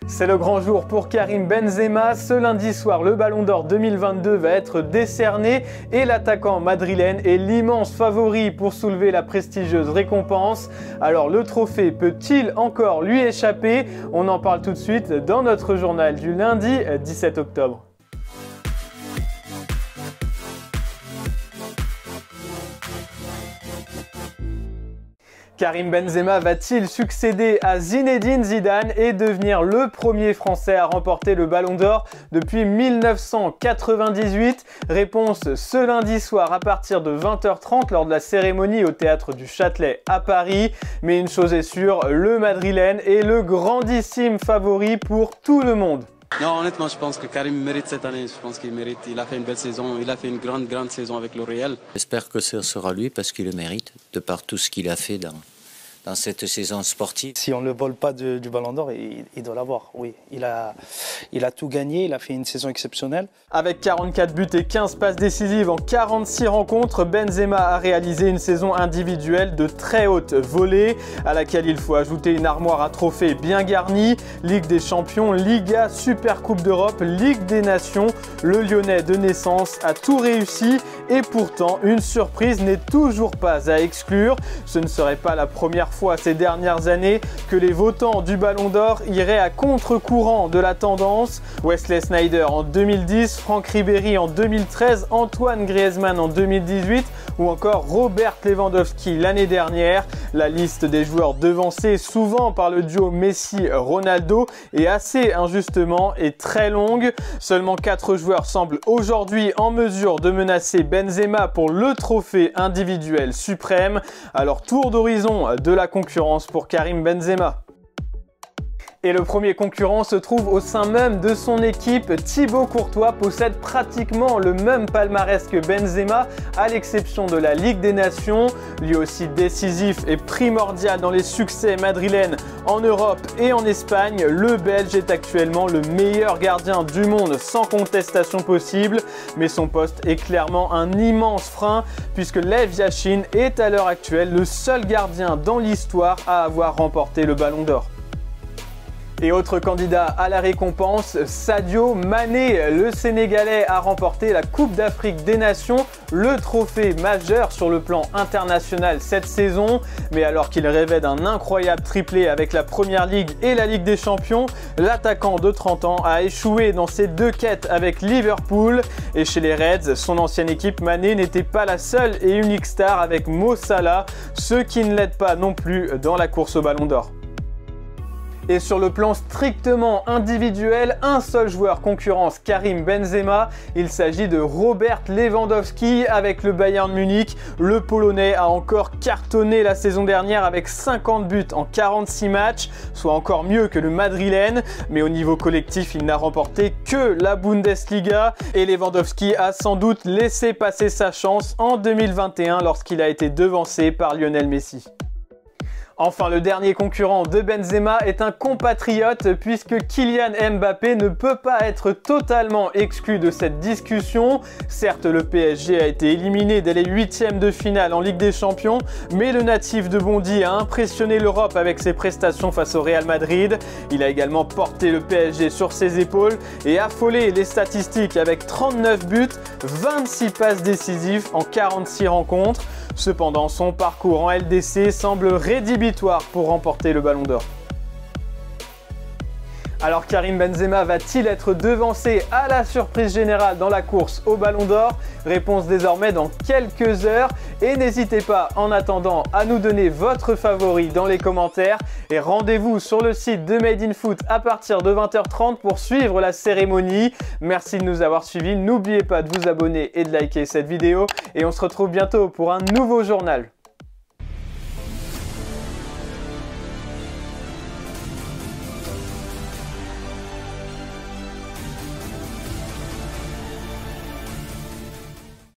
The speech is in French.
C'est le grand jour pour Karim Benzema. Ce lundi soir, le Ballon d'Or 2022 va être décerné et l'attaquant madrilène est l'immense favori pour soulever la prestigieuse récompense. Alors le trophée peut-il encore lui échapper? On en parle tout de suite dans notre journal du lundi 17 octobre. Karim Benzema va-t-il succéder à Zinedine Zidane et devenir le premier Français à remporter le Ballon d'Or depuis 1998? Réponse ce lundi soir à partir de 20h30 lors de la cérémonie au Théâtre du Châtelet à Paris. Mais une chose est sûre, le Madrilène est le grandissime favori pour tout le monde. Non, honnêtement, je pense que Karim mérite cette année. Je pense qu'il mérite. Il a fait une belle saison. Il a fait une grande saison avec le Real. J'espère que ce sera lui parce qu'il le mérite, de par tout ce qu'il a fait dans cette saison sportive. Si on ne le vole pas du Ballon d'Or, il doit l'avoir, oui. Il a tout gagné, il a fait une saison exceptionnelle. Avec 44 buts et 15 passes décisives en 46 rencontres, Benzema a réalisé une saison individuelle de très haute volée, à laquelle il faut ajouter une armoire à trophées bien garnie. Ligue des Champions, Liga, Super Coupe d'Europe, Ligue des Nations. Le Lyonnais de naissance a tout réussi et pourtant une surprise n'est toujours pas à exclure. Ce ne serait pas la première fois ces dernières années que les votants du Ballon d'Or iraient à contre-courant de la tendance. Wesley Sneijder en 2010, Franck Ribéry en 2013, Antoine Griezmann en 2018 ou encore Robert Lewandowski l'année dernière. La liste des joueurs devancés souvent par le duo Messi-Ronaldo est assez injustement et très longue. Seulement 4 joueurs semblent aujourd'hui en mesure de menacer Benzema pour le trophée individuel suprême. Alors tour d'horizon de la concurrence pour Karim Benzema. Et le premier concurrent se trouve au sein même de son équipe. Thibaut Courtois possède pratiquement le même palmarès que Benzema, à l'exception de la Ligue des Nations. Lui aussi décisif et primordial dans les succès madrilènes en Europe et en Espagne, le Belge est actuellement le meilleur gardien du monde sans contestation possible. Mais son poste est clairement un immense frein puisque Lev Yashin est à l'heure actuelle le seul gardien dans l'histoire à avoir remporté le Ballon d'Or. Et autre candidat à la récompense, Sadio Mané, le Sénégalais a remporté la Coupe d'Afrique des Nations, le trophée majeur sur le plan international cette saison. Mais alors qu'il rêvait d'un incroyable triplé avec la Première Ligue et la Ligue des Champions, l'attaquant de 30 ans a échoué dans ses deux quêtes avec Liverpool. Et chez les Reds, son ancienne équipe, Mané n'était pas la seule et unique star avec Mo Salah, ce qui ne l'aide pas non plus dans la course au Ballon d'Or. Et sur le plan strictement individuel, un seul joueur concurrence Karim Benzema. Il s'agit de Robert Lewandowski avec le Bayern Munich. Le Polonais a encore cartonné la saison dernière avec 50 buts en 46 matchs, soit encore mieux que le Madrilène. Mais au niveau collectif, il n'a remporté que la Bundesliga. Et Lewandowski a sans doute laissé passer sa chance en 2021 lorsqu'il a été devancé par Lionel Messi. Enfin, le dernier concurrent de Benzema est un compatriote puisque Kylian Mbappé ne peut pas être totalement exclu de cette discussion. Certes, le PSG a été éliminé dès les 8e de finale en Ligue des Champions, mais le natif de Bondy a impressionné l'Europe avec ses prestations face au Real Madrid. Il a également porté le PSG sur ses épaules et affolé les statistiques avec 39 buts, 26 passes décisives en 46 rencontres. Cependant, son parcours en LDC semble rédhibitoire pour remporter le Ballon d'Or. Alors Karim Benzema va-t-il être devancé à la surprise générale dans la course au Ballon d'Or? Réponse désormais dans quelques heures. Et n'hésitez pas en attendant à nous donner votre favori dans les commentaires. Et rendez-vous sur le site de Made in Foot à partir de 20h30 pour suivre la cérémonie. Merci de nous avoir suivis. N'oubliez pas de vous abonner et de liker cette vidéo. Et on se retrouve bientôt pour un nouveau journal.